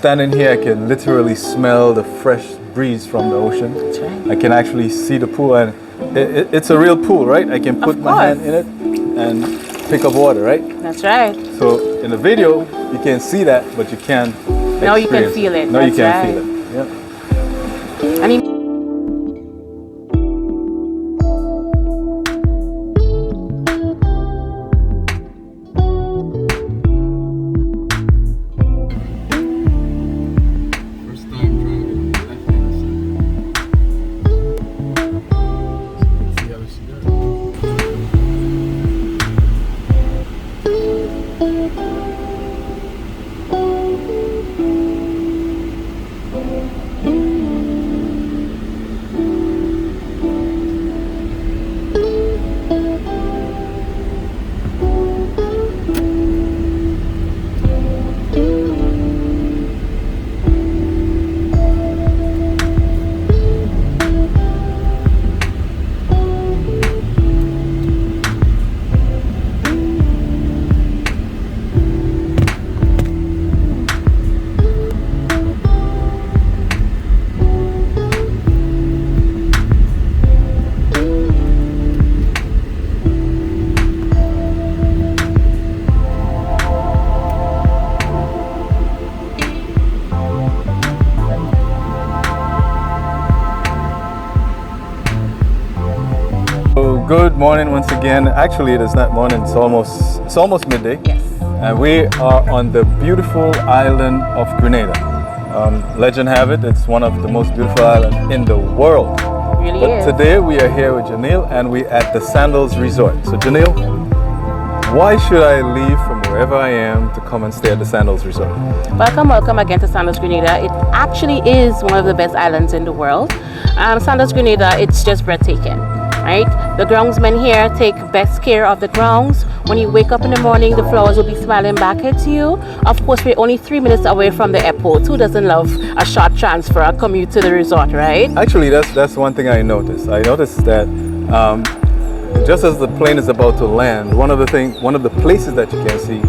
standing here, I can literally smell the fresh breeze from the ocean. That's right. I can actually see the pool, and it's a real pool, right? I can put my hand in it and pick up water, right? That's right. So in the video, you can't see that, but you can. Now you can feel it. Now you can right. feel it. Yeah. Good morning once again. Actually, it is not morning. It's almost midday. Yes. And we are on the beautiful island of Grenada. Legend have it, it's one of the most beautiful islands in the world. It really but is. Today we are here with Janelle, and we're at the Sandals Resort. So Janelle, why should I leave from wherever I am to come and stay at the Sandals Resort? Welcome again to Sandals Grenada. It actually is one of the best islands in the world. Sandals Grenada, it's just breathtaking, right? The groundsmen here take best care of the grounds. When you wake up in the morning, the flowers will be smiling back at you. Of course, we're only 3 minutes away from the airport. Who doesn't love a short transfer, a commute to the resort, right? Actually, that's one thing I noticed. I noticed that just as the plane is about to land, one of the places that you can see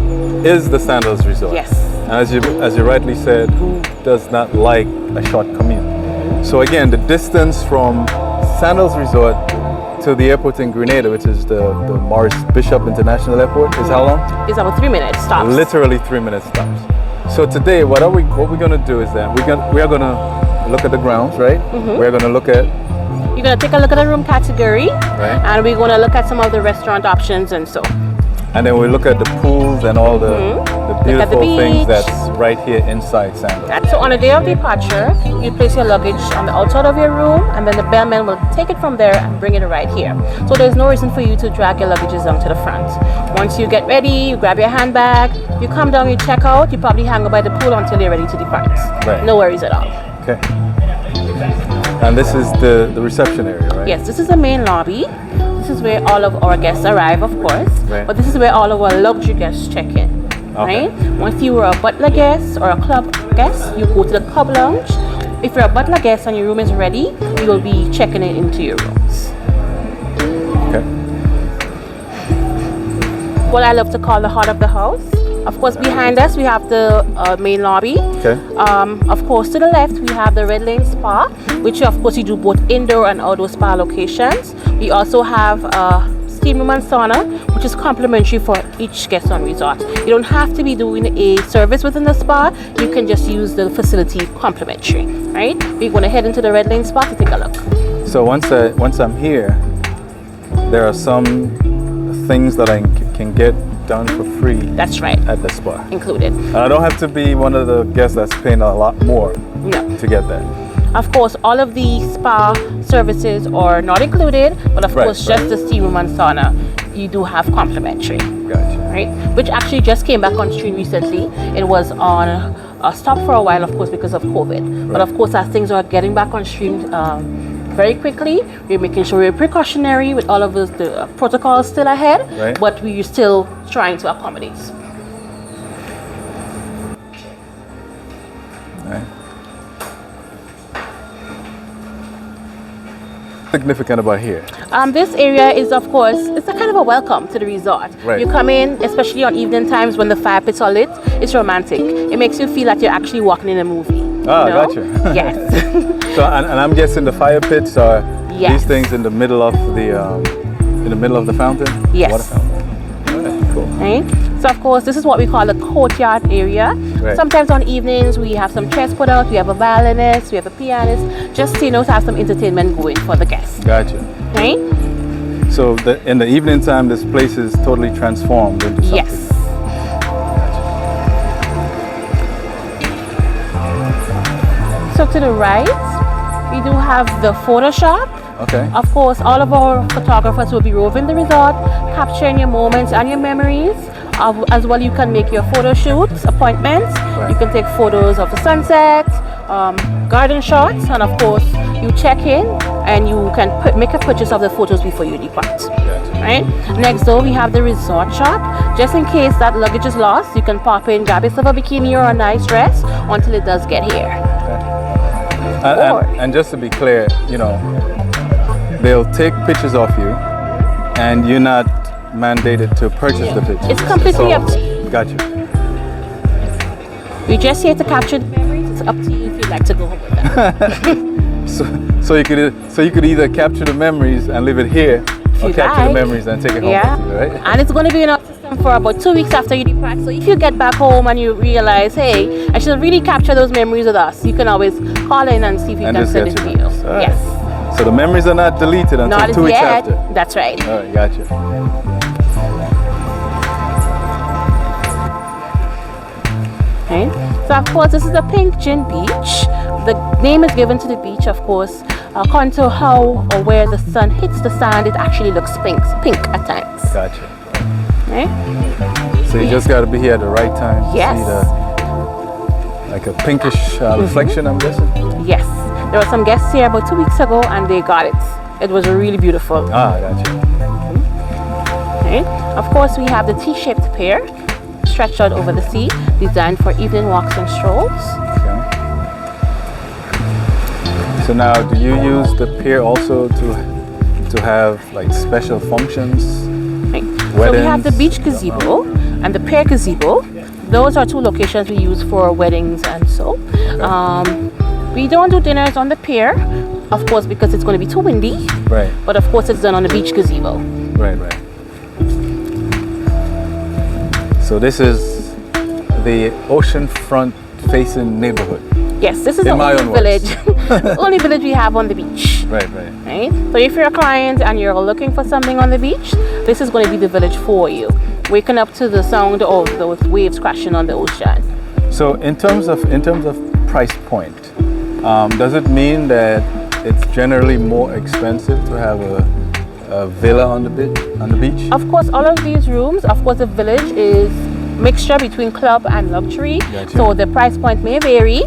is the Sandals Resort. Yes. And as you rightly said, who does not like a short commute? So again, the distance from Sandals Resort to the airport in Grenada, which is the Morris Bishop International Airport, is how long? It's about 3 minutes stops. Literally 3 minutes stops. So today, what we're gonna do is that we are gonna look at the grounds, right? We're gonna look at. You're gonna take a look at the room category, right? And we're gonna look at some of the restaurant options and so. And then we look at the pools and all the beautiful things beach. that's right here inside Sandals. So on the day of departure, you place your luggage on the outside of your room, and then the bellman will take it from there and bring it right here. So there's no reason for you to drag your luggages down to the front. Once you get ready, you grab your handbag, you come down, you check out, you probably hang out by the pool until you're ready to depart. Right. No worries at all. Okay. And this is the reception area, right? Yes, this is the main lobby. This is where all of our guests arrive, of course. Right. But this is where all of our luxury guests check in. Okay. Right? Once you were a butler guest or a club guest, you go to the club lounge. If you're a butler guest and your room is ready, you will be checking in into your rooms. Okay. What I love to call the heart of the house. Of course, behind us we have the main lobby. Okay. Of course, to the left we have the Red Lane Spa, which of course you do both indoor and outdoor spa locations. We also have a steam room and sauna, which is complimentary for each guest on resort. You don't have to be doing a service within the spa. You can just use the facility complimentary, right? We're going to head into the Red Lane Spa to take a look. So once I'm here, there are some things that I can get done for free. That's right. At the spa. Included. And I don't have to be one of the guests that's paying a lot more to get that. Of course, all of the spa services are not included, but of course, just the steam room and sauna, you do have complimentary. Gotcha. Right? Which actually just came back on stream recently. It was on a stop for a while, of course, because of COVID. Right. But of course, as things are getting back on stream very quickly, we're making sure we're precautionary with all of the protocols still ahead, right. But we're still trying to accommodate. Right. Significant about here? This area is, of course, it's a kind of a welcome to the resort. Right. You come in, especially on evening times when the fire pits are lit, it's romantic. It makes you feel like you're actually walking in a movie. Ah, you know? gotcha. Yes. So, and I'm guessing the fire pits are Yes. these things in the middle of the fountain? Yes. Water fountain. All right, cool. Right? So of course, this is what we call the courtyard area. Right. Sometimes on evenings we have some chairs put out, we have a violinist, we have a pianist, just to have some entertainment going for the guests. Gotcha. Right? So in the evening time, this place is totally transformed into something. Yes. So to the right, we do have the photo shop. Okay. Of course, all of our photographers will be roving the resort, capturing your moments and your memories. As well, you can make your photo shoots, appointments. Right. You can take photos of the sunset, garden shots, and of course, you check in and you can make a purchase of the photos before you depart. Gotcha. Right? Next door, we have the resort shop. Just in case that luggage is lost, you can pop in, grab yourself a bikini or a nice dress until it does get here. And just to be clear, they'll take pictures of you, and you're not mandated to purchase the pictures. It's completely up to you. Gotcha. We're just here to capture the memories. It's up to you if you'd like to go home with them. So you could either capture the memories and leave it here, or you'd capture the like. memories and take it home Yeah. with you, right? And it's going to be in our system for about 2 weeks after you depart. So if you get back home and you realize, hey, I should really capture those memories with us, you can always call in and see if you And can just send it get to your you. memories. All right. Yes. So the memories are not deleted until Not 2 weeks yet. after. That's right. All right, gotcha. Right? So of course, this is the Pink Gin Beach. The name is given to the beach, of course, according to how or where the sun hits the sand. It actually looks pink at times. Gotcha. Right? So you just got to be here at the right time to Yes. see like a pinkish reflection, I'm guessing. Yes. There were some guests here about 2 weeks ago, and they got it. It was really beautiful. Ah, gotcha. Right? Of course, we have the T-shaped pier stretched out over the sea, designed for evening walks and strolls. Okay. So now, do you use the pier also to have like special functions? Right. So we have the Weddings? beach gazebo and the pier gazebo. Those are two locations we use for weddings and so. We don't do dinners on the pier, of course, because it's going to be too windy. Right. But of course, it's done on the beach gazebo. Right, right. So this is the oceanfront facing neighborhood. Yes, this is the In my only own words. village, the only village we have on the beach. Right, right. Right? So if you're a client and you're looking for something on the beach, this is going to be the village for you. Waking up to the sound of those waves crashing on the ocean. So in terms of price point, does it mean that it's generally more expensive to have a villa on the beach? Of course, all of these rooms, of course, the village is mixture between club and luxury. Gotcha. So the price point may vary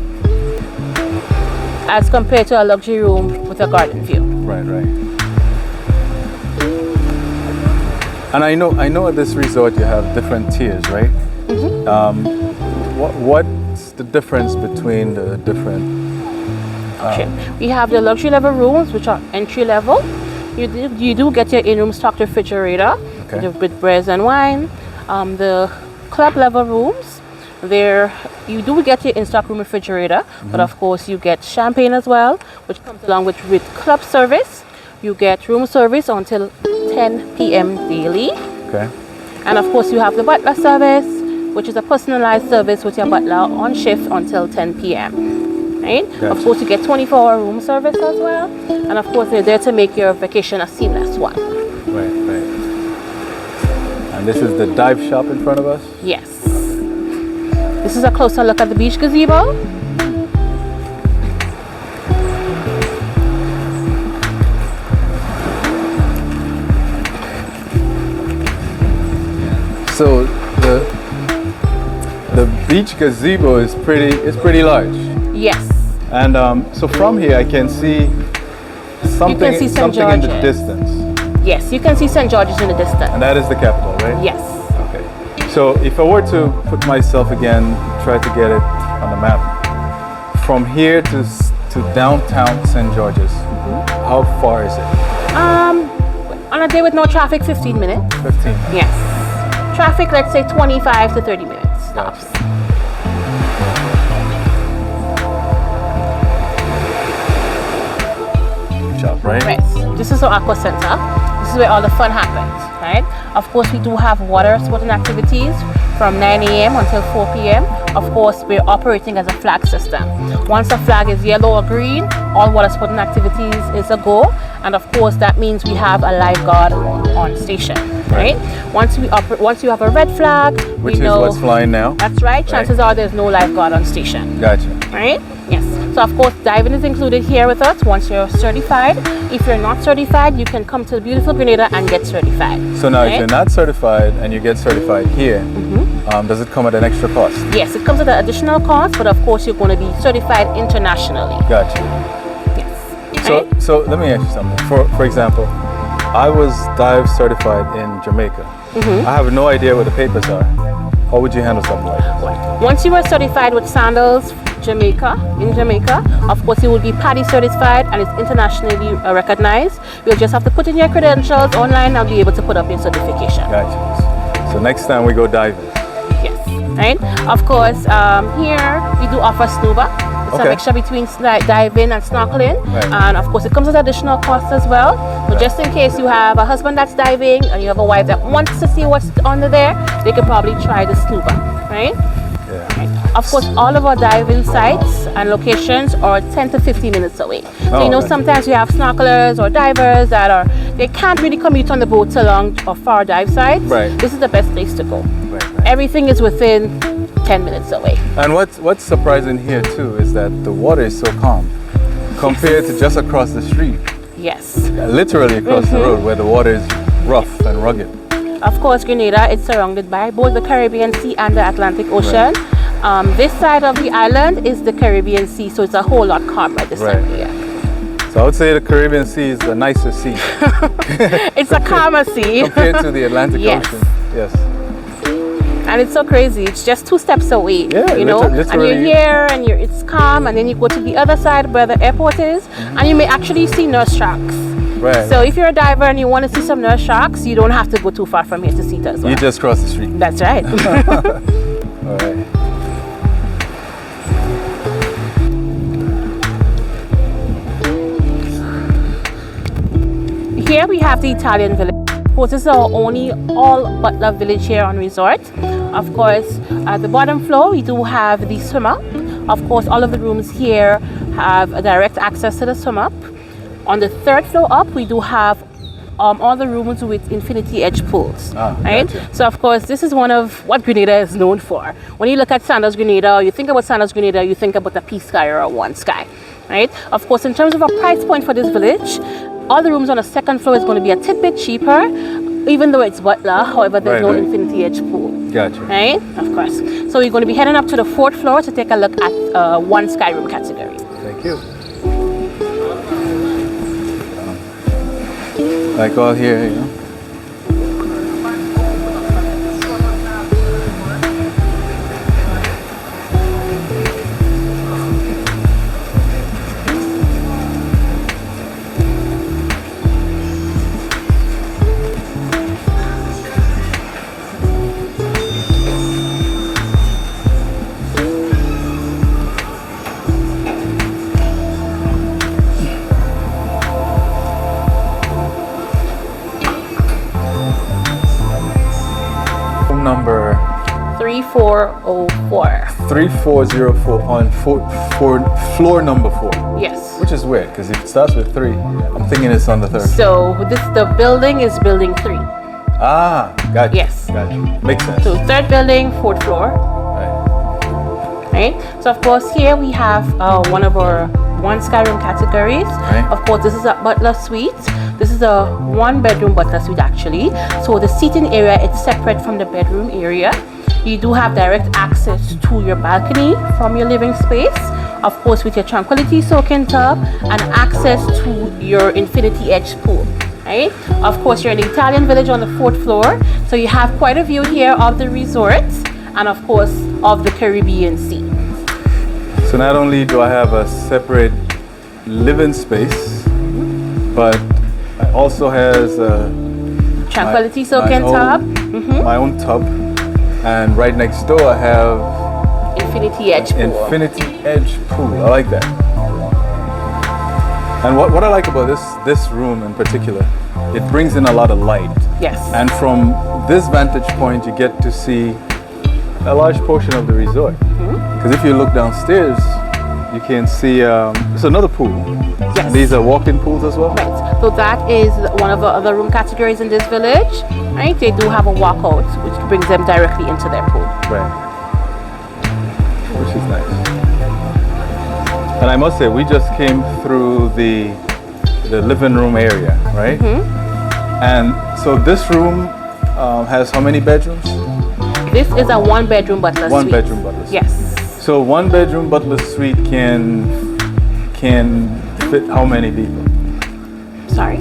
as compared to a luxury room with a garden view. Right, right. And I know at this resort you have different tiers, right? What's the difference between the different? Okay. We have the luxury level rooms, which are entry level. You do get your in-room stocked refrigerator Okay. with breads and wine. The club level rooms, there you do get your in-stock room refrigerator, but of course you get champagne as well, which comes along with club service. You get room service until 10 p.m. daily. Okay. And of course you have the butler service, which is a personalized service with your butler on shift until 10 p.m. Right? Gotcha. Of course you get 24-hour room service as well. And of course they're there to make your vacation a seamless one. Right, right. And this is the dive shop in front of us? Yes. This is a closer look at the beach gazebo. So the beach gazebo is pretty large. Yes. And so from here I can see something see St. something in the George's. distance. Yes, you can see St. George's in the distance. And that is the capital, right? Yes. Okay. So if I were to put myself again, try to get it on the map, from here to downtown St. George's, how far is it? On a day with no traffic, 15 minutes. 15. Yes. Traffic, let's say 25 to 30 minutes. Tops. this is our aqua center. This is where all the fun happens, right? Of course, we do have water sporting activities from 9 a.m. until 4 p.m. Of course, we're operating as a flag system. Once the flag is yellow or green, all water sporting activities is a go. And of course, that means we have a lifeguard on station, right? Once you have a red flag, which is what's flying now. That's right. Chances are there's no lifeguard on station. Gotcha. Right? Yes. So of course, diving is included here with us once you're certified. If you're not certified, you can come to beautiful Grenada and get certified. So now, if you're not certified and you get certified here, does it come at an extra cost? Yes, it comes at an additional cost, but of course, you're going to be certified internationally. Gotcha. Yes. So let me ask you something. For example, I was dive certified in Jamaica. I have no idea what the papers are. How would you handle something like this? Once you are certified with Sandals, in Jamaica, of course you will be PADI certified and it's internationally recognized. You'll just have to put in your credentials online and be able to put up your certification. Gotcha. So next time we go diving. Yes, right? Of course, here we do offer scuba. It's a mixture between diving and snorkeling. And of course it comes with additional costs as well. But just in case you have a husband that's diving and you have a wife that wants to see what's under there, they could probably try the scuba, right? Of course, all of our diving sites and locations are 10 to 15 minutes away. So sometimes you have snorkelers or divers they can't really commute on the boat to long or far dive sites. This is the best place to go. Everything is within 10 minutes away. And what's surprising here too is that the water is so calm compared to just across the street. Yes. Literally across the road where the water is rough and rugged. Of course, Grenada is surrounded by both the Caribbean Sea and the Atlantic Ocean. This side of the island is the Caribbean Sea, so it's a whole lot calmer this time of year. So I would say the Caribbean Sea is a nicer sea. It's a calmer sea. Compared to the Atlantic Ocean. Yes. And it's so crazy. It's just 2 steps away, literally. And you're here and it's calm, and then you go to the other side where the airport is, and you may actually see nurse sharks. So if you're a diver and you want to see some nurse sharks, you don't have to go too far from here to see it as well. You just cross the street. That's right. All right. Here we have the Italian village. Of course, this is our only all butler village here on resort. Of course, at the bottom floor, we do have the swim up. Of course, all of the rooms here have a direct access to the swim up. On the 3rd floor up, we do have all the rooms with infinity edge pools. Right? Gotcha. So, of course, this is one of what Grenada is known for. When you look at Sandals Grenada, or you think about Sandals Grenada, you think about a Peace Sky or a One Sky. Right? Of course, in terms of a price point for this village, all the rooms on the 2nd floor is going to be a tidbit cheaper, even though it's butler. However, there's no infinity edge pool. Gotcha. Right? Of course. So we're going to be heading up to the 4th floor to take a look at One Sky room category. Thank you. Like all here, Number 3404. 3404 on floor number 4. Yes. Which is weird because if it starts with 3, I'm thinking it's on the 3rd. So the building is building 3. Ah, gotcha. Yes. Gotcha. Makes sense. So 3rd building, 4th floor. Right. So of course here we have one of our One Sky room categories. Of course, this is a butler suite. This is a 1-bedroom butler suite actually. So the seating area is separate from the bedroom area. You do have direct access to your balcony from your living space. Of course, with your tranquility soaking tub and access to your infinity edge pool. Right? Of course, you're in the Italian village on the 4th floor. So you have quite a view here of the resort and of course of the Caribbean Sea. So not only do I have a separate living space, but I also has tranquility soaking tub. My own tub, and right next door I have infinity edge pool. Infinity edge pool. I like that. And what I like about this room in particular, it brings in a lot of light. Yes. And from this vantage point, you get to see a large portion of the resort. Because if you look downstairs, you can see there's another pool. Yes. And these are walk-in pools as well. Right. So that is one of the other room categories in this village. Right. They do have a walkout, which brings them directly into their pool. Right. Which is nice. And I must say, we just came through the living room area, right? And so this room has how many bedrooms? This is a one-bedroom butler suite. One bedroom butler suite. Yes. So one bedroom butler suite can fit how many people? Sorry.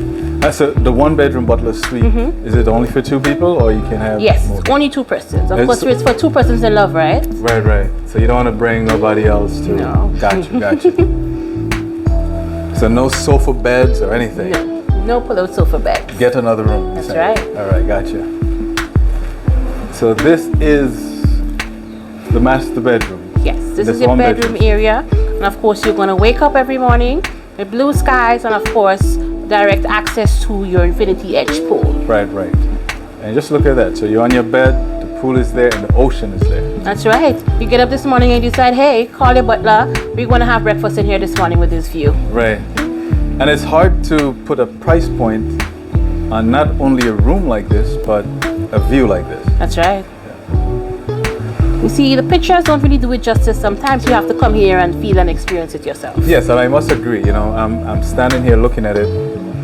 So the one bedroom butler suite, is it only for 2 people, or you can have Yes, more? only 2 persons. Of course, it's for 2 persons in love, right? Right. So you don't want to bring nobody else to. No. Gotcha. So no sofa beds or anything. No pull-out sofa beds. Get another room. That's right. All right, gotcha. So this is the master bedroom. Yes, this is your bedroom area. And of course, you're going to wake up every morning with blue skies and of course, direct access to your infinity edge pool. Right. And just look at that. So you're on your bed, the pool is there, and the ocean is there. That's right. You get up this morning and you decide, hey, call your butler. We're going to have breakfast in here this morning with this view. Right. And it's hard to put a price point on not only a room like this, but a view like this. That's right. You see, the pictures don't really do it justice. Sometimes you have to come here and feel and experience it yourself. Yes, and I must agree. You know, I'm standing here looking at it,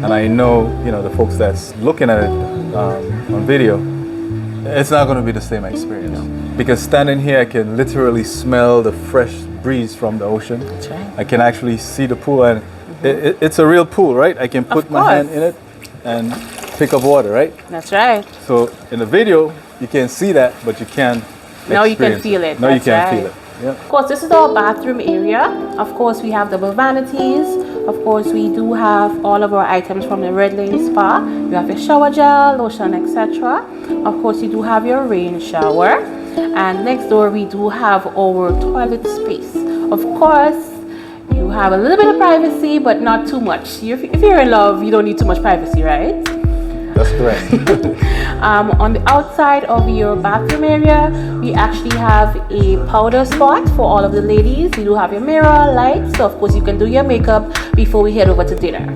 and I know, you know, the folks that's looking at it on video, it's not going to be the same experience. No. Because standing here, I can literally smell the fresh breeze from the ocean. That's right. I can actually see the pool, and it's a real pool, right? I can put my hand in it and pick up water, right? That's right. So in the video, you can see that, but you can't. Now you can feel it. No, you That's can't right. feel it. Yeah. Of course, this is our bathroom area. Of course, we have double vanities. Of course, we do have all of our items from the Red Lane Spa. You have your shower gel, lotion, etc. Of course, you do have your rain shower. And next door, we do have our toilet space. Of course, you have a little bit of privacy, but not too much. If you're in love, you don't need too much privacy, right? That's correct. On the outside of your bathroom area, we actually have a powder spot for all of the ladies. You do have your mirror, lights, so of course you can do your makeup before we head over to dinner.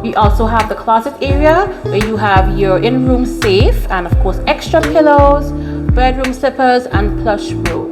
We also have the closet area where you have your in-room safe and of course extra pillows, bedroom slippers, and plush robe.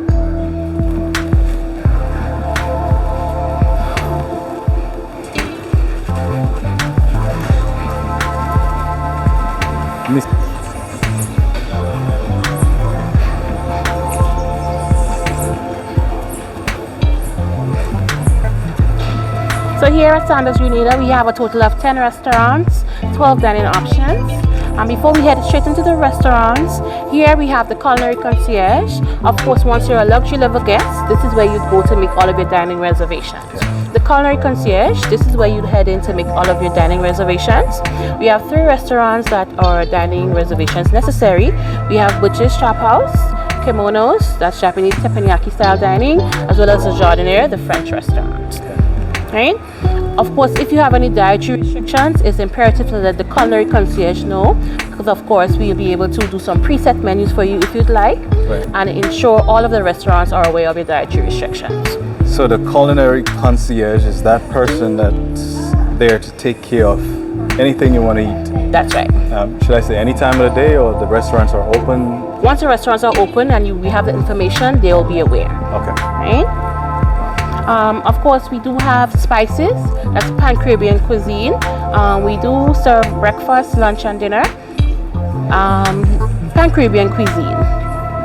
So here at Sandals Grenada, we have a total of 10 restaurants, 12 dining options. And before we head straight into the restaurants, here we have the culinary concierge. Of course, once you're a luxury level guest, this is where you'd go to make all of your dining reservations. The culinary concierge, this is where you'd head in to make all of your dining reservations. We have 3 restaurants that are dining reservations necessary. We have Butcher's Chop House, Kimonos, that's Japanese teppanyaki style dining, as well as the Jardiniere, the French restaurant. Right? Of course, if you have any dietary restrictions, it's imperative to let the culinary concierge know, because of course we'll be able to do some preset menus for you if you'd like, and ensure all of the restaurants are aware of your dietary restrictions. So the culinary concierge is that person that's there to take care of anything you want to eat. That's right. Should I say any time of the day, or the restaurants are open? Once the restaurants are open and we have the information, they will be aware. Okay. Right? Of course, we do have spices. That's Pan-Caribbean cuisine. We do serve breakfast, lunch, and dinner. Pan-Caribbean cuisine.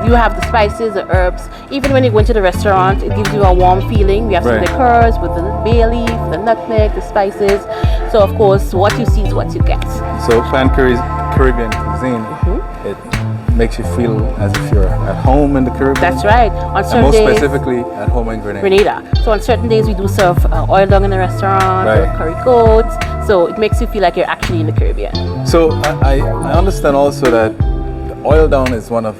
You have the spices, the herbs. Even when you go into the restaurant, it gives you a warm feeling. We have some liqueurs with the bay leaf, the nutmeg, the spices. So, of course, what you see is what you get. So, Pan-Caribbean cuisine, it makes you feel as if you're at home in the Caribbean. That's right. On certain and most days, specifically at home in Grenada. Grenada. So on certain days we do serve oil dung in the restaurant, or curry goats. So it makes you feel like you're actually in the Caribbean. So I understand also that the oil dung is one of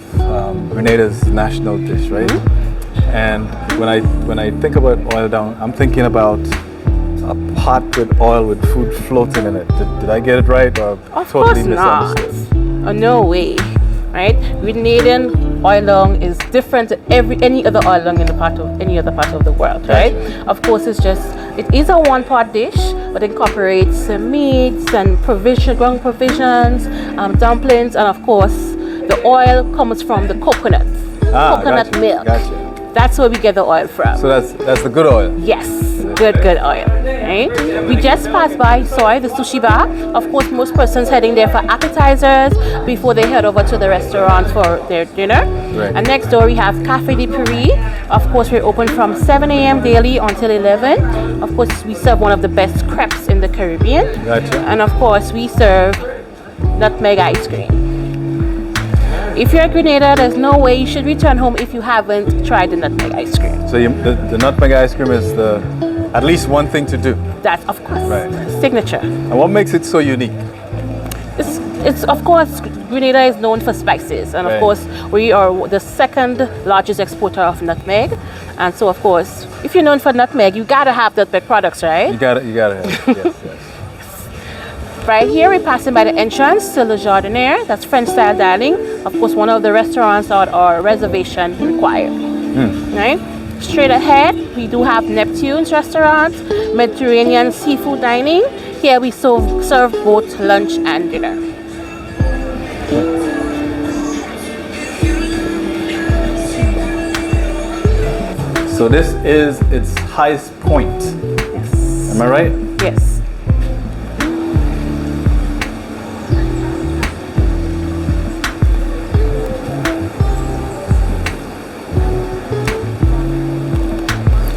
Grenada's national dish, right? And when I think about oil dung, I'm thinking about a pot with oil with food floating in it. Did I get it right, or Of totally course not. misunderstood? Oh, no way. Right? Grenadian oil long is different to any other oil long in any other part of the world, right? Gotcha. Of course, it is a one-pot dish, but incorporates meats and ground provisions, dumplings, and of course, the oil comes from the coconut Gotcha, milk. Gotcha. That's where we get the oil from. So that's the good oil. Yes, good oil, right? We just passed by, saw the sushi bar. Of course, most persons heading there for appetizers before they head over to the restaurant for their dinner. Right. And next door we have Cafe de Paris. Of course, we're open from 7 a.m. daily until 11. Of course, we serve one of the best crepes in the Caribbean. Gotcha. And of course, we serve nutmeg ice cream. If you're at Grenada, there's no way you should return home if you haven't tried the nutmeg ice cream. So the nutmeg ice cream is at least one thing to do. That's, of course, Right. signature. And what makes it so unique? It's of course, Grenada is known for spices, and Right. of course we are the second largest exporter of nutmeg, and so of course if you're known for nutmeg, you gotta have nutmeg products, right? You gotta have it. Yes, yes. Right here we're passing by the entrance to Le Jardiniere. That's French style dining. Of course, one of the restaurants that are reservation required. Right? Straight ahead we do have Neptune's restaurant, Mediterranean seafood dining. Here we serve both lunch and dinner. So this is its highest point. Yes. Am I right? Yes.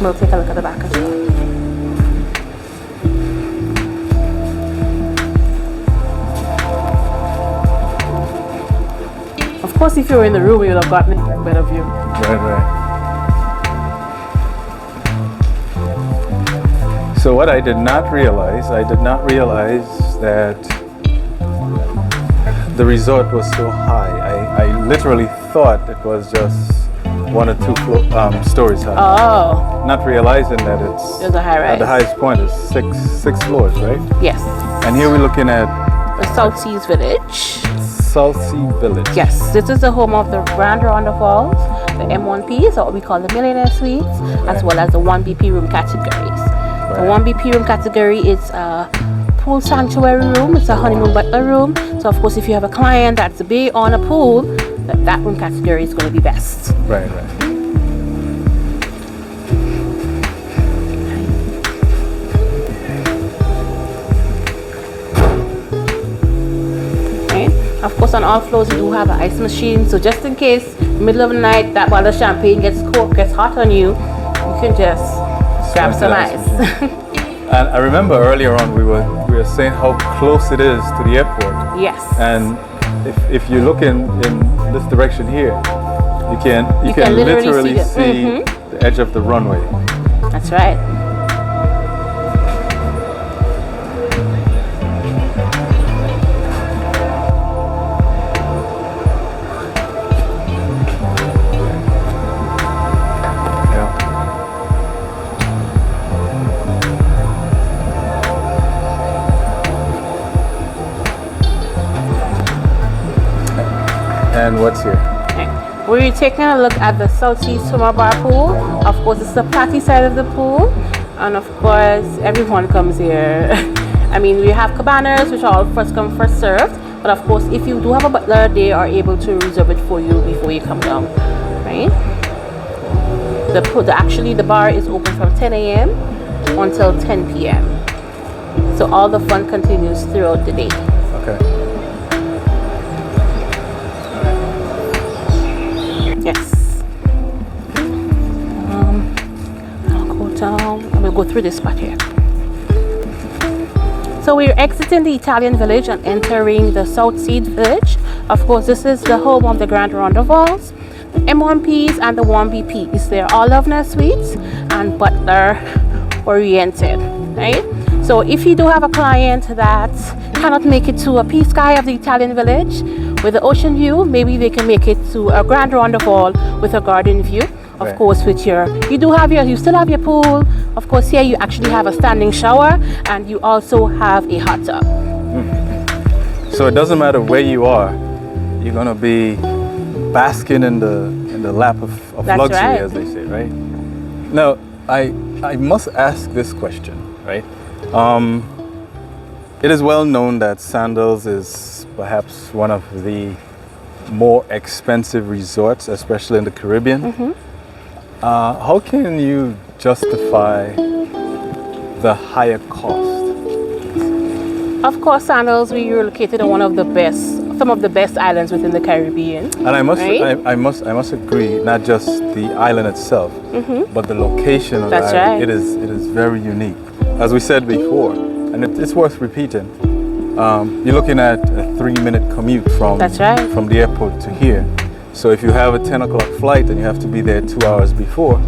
We'll take a look at the back as well. Of course, if you were in the room, you would have gotten a better view. Right. So what I did not realize that the resort was so high. I literally thought it was just 1 or 2 stories high. Oh, Not realizing that it's It's a high rise. at the highest point is six floors, right? yes. And here we're looking at The South Seas Village. South Sea Village. Yes, this is the home of the Grand Roundafalls, the M1Ps, or what we call the Millionaire Suites, as well as the 1BP room categories. The 1BP room category is a pool sanctuary room. It's a honeymoon butler room. So of course, if you have a client that's big on a pool, that room category is going to be best. Right. Right? Of course, on all floors, we do have an ice machine. So just in case, middle of the night, that bottle of champagne gets hot on you, you can just grab some ice. And I remember earlier on we were saying how close it is to the airport. Yes. And if you look in this direction here, you can literally see the edge of the runway. That's right. And what's here? We're taking a look at the South Sea Swimmer Bar pool. Of course, it's the party side of the pool, and of course, everyone comes here. I mean, we have cabanas, which are all first come, first served. But of course, if you do have a butler, they are able to reserve it for you before you come down, right? Actually, the bar is open from 10 a.m. until 10 p.m. So all the fun continues throughout the day. Okay. Yes. I'll go down. I'm gonna go through this spot here. So we're exiting the Italian village and entering the South Sea Village. Of course, this is the home of the Grand Roundafalls, the M1Ps and the 1BPs. They're all Lovener Suites and butler oriented, right? So if you do have a client that cannot make it to a P Sky of the Italian village with the ocean view, maybe they can make it to a Grand Roundafall with a garden view. of Right. course with you still have your pool. Of course here you actually have a standing shower, and you also have a hot tub. So it doesn't matter where you are, you're gonna be basking in the lap of That's luxury, right. as they say, right? Now, I must ask this question, right? It is well known that Sandals is perhaps one of the more expensive resorts, especially in the Caribbean. How can you justify the higher cost? Of course, Sandals, we are located on some of the best islands within the Caribbean. And I must, Right? I must agree, not just the island itself, but the location of That's the island. right. It is very unique. As we said before, and it's worth repeating. You're looking at a 3-minute commute That's right. from the airport to here. So if you have a 10 o'clock flight and you have to be there 2 hours before,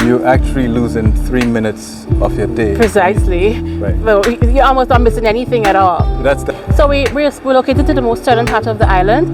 you're actually losing 3 minutes of your day. Precisely. Right. Well, you're almost not missing anything at all. That's the So we're located to the most southern part of the island.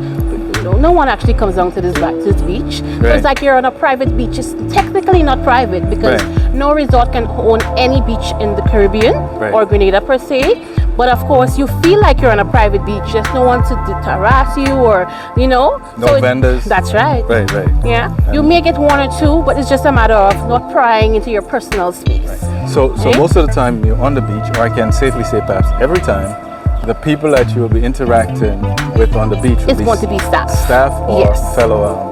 No one actually comes down to this beach. So Right. it's like you're on a private beach. It's technically not private because Right. no resort can own any beach in the Caribbean Right. or Grenada per se. But of course, you feel like you're on a private beach. There's no one to harass you or, No vendors. That's right. right. Yeah. You may get one or two, but it's just a matter of not prying into your personal space. So Okay. most of the time you're on the beach, or I can safely say perhaps every time, the people that you will be interacting with on the beach will It's going to be staff. staff or Yes. fellow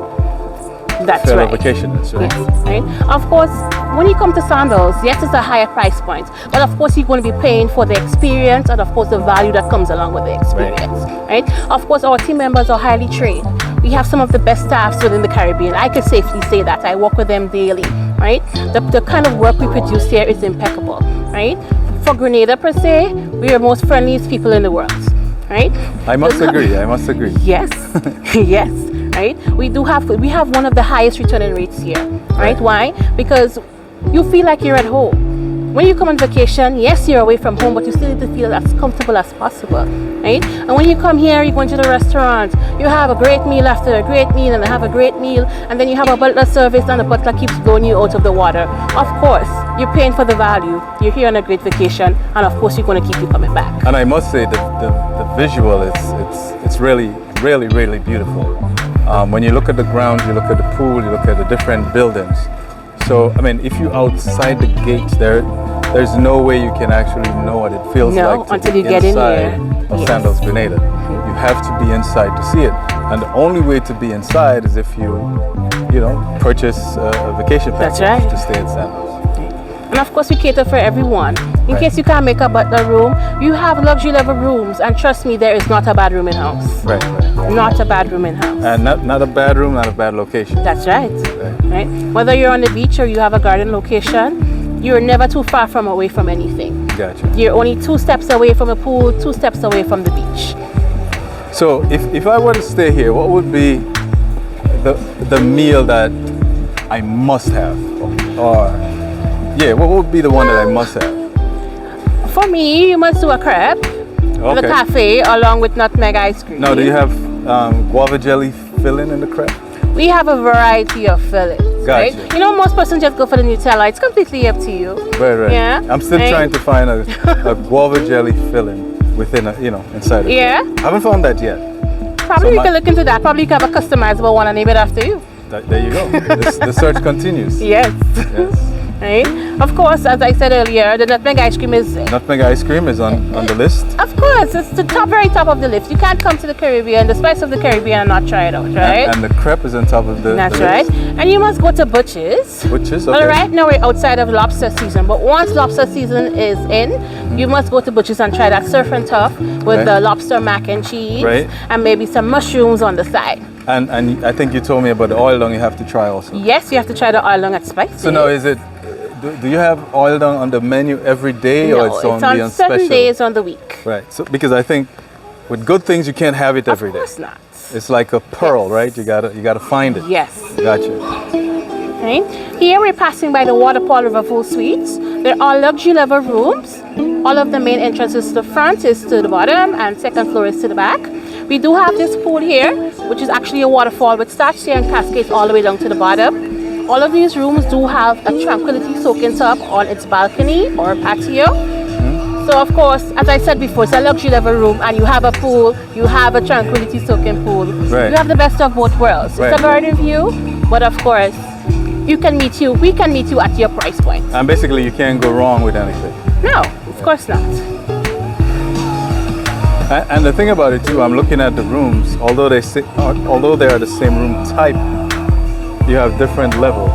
That's fellow right. vacationers, right? Yes, right. Of course, when you come to Sandals, yes, it's a higher price point, but of course you're going to be paying for the experience and of course the value that comes along with the experience, right? Of course, our team members are highly trained. We have some of the best staffs within the Caribbean. I can safely say that. I work with them daily, right? The kind of work we produce here is impeccable, right? For Grenada per se, we are most friendliest people in the world, right? I must agree. I must agree. Yes, yes, right. We have one of the highest returning rates here, right? Why? Because you feel like you're at home. When you come on vacation, yes, you're away from home, but you still need to feel as comfortable as possible, right? And when you come here, you go into the restaurant, you have a great meal after a great meal, and have a great meal, and then you have a butler service, and the butler keeps blowing you out of the water. Of course, you're paying for the value. You're here on a great vacation, and of course, you're going to keep you coming back. And I must say the visual it's really beautiful. When you look at the ground, you look at the pool, you look at the different buildings. So I mean, if you're outside the gates, there's no way you can actually know what it feels like to until be you get in inside here. of Yes. Sandals Grenada. You have to be inside to see it, and the only way to be inside is if you purchase a vacation That's package right. to stay at Sandals. And of course, we cater for everyone. In case you can't make a butler room, you have luxury level rooms, and trust me, there is not a bad room in house. Right. Not a bad room in house. And not a bad room, not a bad location. That's right. Right. Right. Whether you're on the beach or you have a garden location, you're never too far away from anything. Gotcha. You're only 2 steps away from a pool, 2 steps away from the beach. So if I were to stay here, what would be the meal that I must have? Or what would be the one that I must have? For me, you must do a crepe in the cafe along with nutmeg ice cream. Now, do you have guava jelly filling in the crepe? We have a variety of fillings. Gotcha. Right? Most persons just go for the Nutella. It's completely up to you. Right. Yeah. I'm still trying to find a guava jelly filling within inside of it. Yeah. I haven't found that yet. Probably So you can look into that. Probably you can have a customizable one and name it after you. There you go. The search continues. Yes. Yes. Right? Of course, as I said earlier, the nutmeg ice cream is... Nutmeg ice cream is on the list. Of course, it's the very top of the list. You can't come to the Caribbean, the spice of the Caribbean, and not try it out, right? And the crepe is on top of the That's the right. list. And you must go to Butch's. Which is Well, okay. right now we're outside of lobster season, but once lobster season is in, you must go to Butch's and try that surf and turf with Right. the lobster mac and cheese, Right. and maybe some mushrooms on the side. And I think you told me about the oil dung you have to try also. Yes, you have to try the oil long at spicy. So now is it? Do you have oil dung on the menu every day, No, or it's only on certain special? days on the week. Right. So because I think with good things you can't have it every Of day. course not. It's like a pearl, Yes. right? You gotta find it. Yes. Gotcha. Right? Here we're passing by the Waterfall Riverful Suites. There are luxury level rooms. All of the main entrances to the front is to the bottom and second floor is to the back. We do have this pool here, which is actually a waterfall which starts here and cascades all the way down to the bottom. all of these rooms do have a tranquility soaking tub on its balcony or patio. So of course, as I said before, it's a luxury level room, and you have a pool, you have a tranquility soaking pool. Right. You have the best of both worlds. Right. It's a garden view, but of course, we can meet you at your price point. And basically, you can't go wrong with anything. No, of course not. And the thing about it too, I'm looking at the rooms. Although they are the same room type, you have different levels.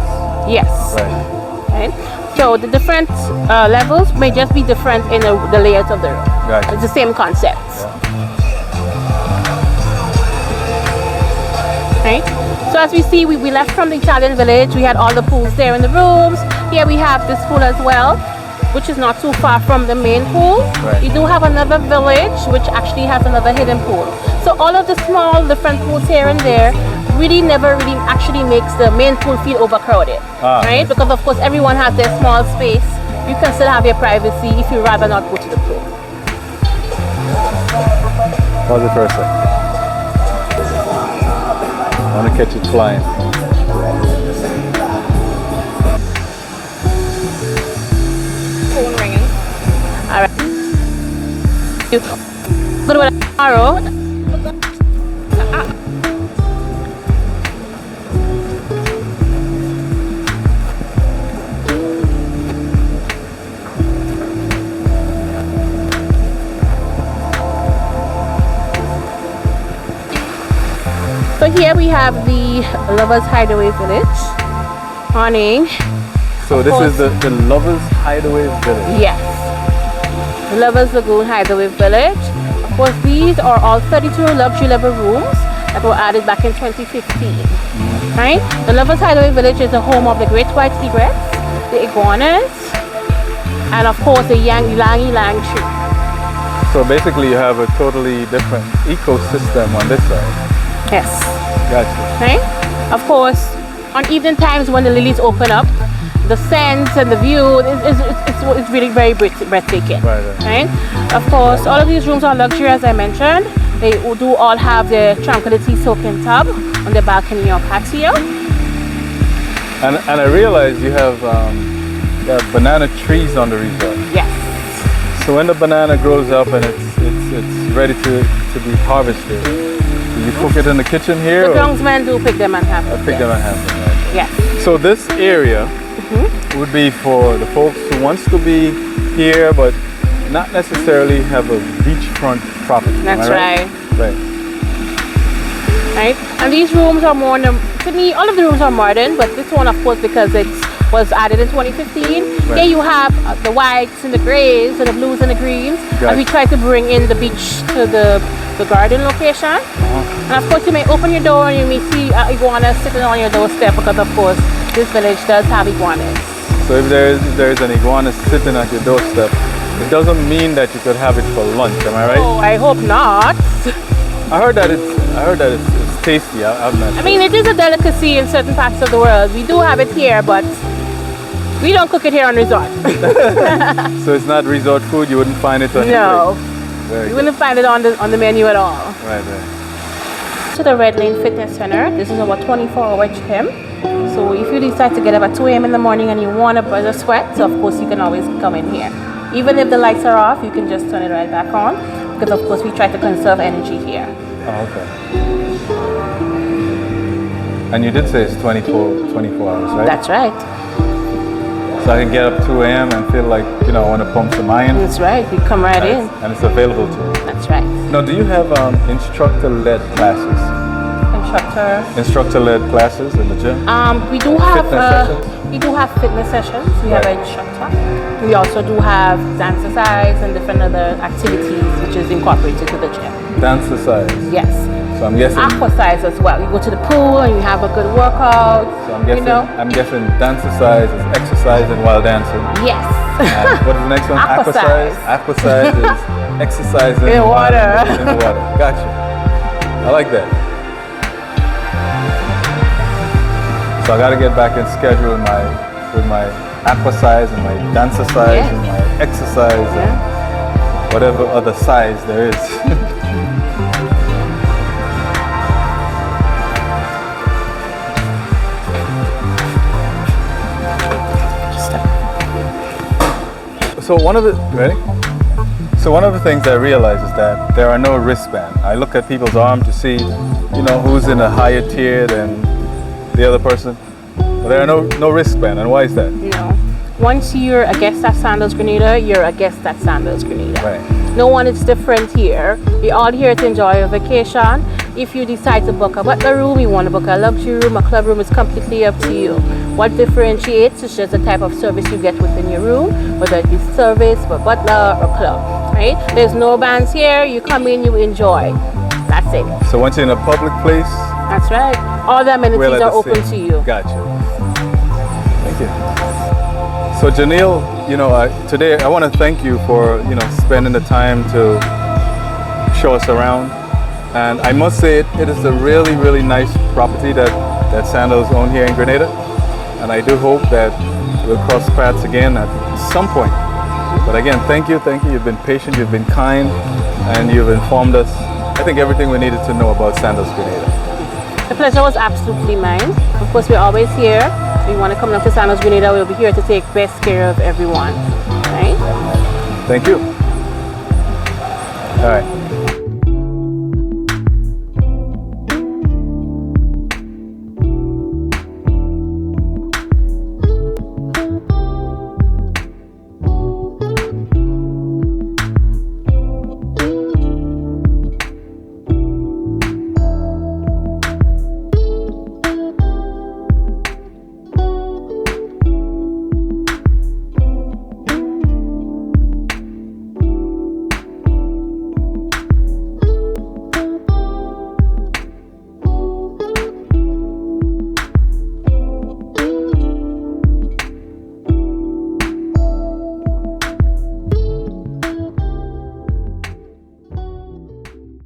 Yes. Right. Right? So the different levels may just be different in the layers of the room. Gotcha. It's the same concept. Right? So as we see, we left from the Italian village. We had all the pools there in the rooms. Here we have this pool as well, which is not too far from the main pool. Right. You do have another village which actually has another hidden pool. So all of the small different pools here and there never actually makes the main pool feel overcrowded. Right? Because of course everyone has their small space. You can still have your privacy if you rather not go to the pool. Pause it for a sec. I want to catch it flying. Phone ringing. All right. Good one tomorrow. So here we have the Lovers Hideaway Village. Morning. So this is the Lovers Hideaway Village. Yes. The Lovers Lagoon Hideaway Village. Of course, these are all 32 luxury level rooms that were added back in 2015. Right? The Lovers Hideaway Village is the home of the great white egrets, the iguanas, and of course the ylang-ylang tree. So basically, you have a totally different ecosystem on this side. Yes. Gotcha. Right? Of course, on evening times when the lilies open up, the scents and the view it's really very breathtaking. Right? Of course, all of these rooms are luxury, as I mentioned. They do all have the tranquility soaking tub on the balcony or patio. And I realize you have banana trees on the resort. Yes. So when the banana grows up and it's ready to be harvested, do you cook it in the kitchen here? The groundsmen do pick them and have them. Pick them and have them, right? Yes. So this area would be for the folks who wants to be here but not necessarily have a beachfront property. That's right. Right. Right. And these rooms are more, to me, all of the rooms are modern, but this one, of course, because it was added in 2015. Right. Here you have the whites and the grays and the blues and the greens. Gotcha. And we try to bring in the beach to the garden location. And of course, you may open your door and you may see iguanas sitting on your doorstep because, of course, this village does have iguanas. So if there is an iguana sitting at your doorstep, it doesn't mean that you could have it for lunch. Am I right? Oh, I hope not. I heard that it's tasty. I'm not sure. I mean, it is a delicacy in certain parts of the world. We do have it here, but we don't cook it here on resort. So it's not resort food. You wouldn't find it on your plate. You wouldn't find it on the menu at all. Right. To the Red Lane Fitness Center. This is our 24-hour gym. So if you decide to get up at 2 a.m. in the morning and you want to burn a sweat, so of course you can always come in here. Even if the lights are off, you can just turn it right back on, because of course we try to conserve energy here. Oh, okay. And you did say it's 24 hours, right? That's right. So I can get up 2 a.m. and feel like, I want to pump some iron. That's right. You come right in. And it's available to you. That's right. Now, do you have instructor-led classes? Instructor-led classes in the gym? We do have fitness sessions. We have an instructor. We also do have dance exercise and different other activities which is incorporated to the gym. Dance exercise? Yes. So I'm guessing aquasize as well. You go to the pool and you have a good workout. So I'm guessing dance exercise is exercising while dancing. Yes. And what is the next one? Aquasize. Aquasize is exercising in water. In the water. Gotcha. I like that. So I got to get back in schedule with my aquasize and my dance exercise and my exercise and whatever other size there is. So one of the ready? So one of the things I realize is that there are no wristbands. I look at people's arm to see, who's in a higher tier than the other person. But there are no wristband, and why is that? No. Once you're a guest at Sandals Grenada, you're a guest at Sandals Grenada. Right. No one is different here. We're all here to enjoy a vacation. If you decide to book a butler room, you want to book a luxury room, a club room, is completely up to you. What differentiates is just the type of service you get within your room, whether it be service, or butler, or club, right? There's no bands here. You come in, you enjoy. That's it. So once you're in a public place, that's right. All the amenities are open to you. Gotcha. Thank you. So Janelle, today I want to thank you for spending the time to show us around. And I must say it is a really, really nice property that Sandals own here in Grenada. And I do hope that we'll cross paths again at some point. But again, thank you. You've been patient, you've been kind, and you've informed us, I think, everything we needed to know about Sandals Grenada. The pleasure was absolutely mine. Of course, we're always here. If you want to come up to Sandals Grenada, we'll be here to take best care of everyone. Right? Thank you. All right.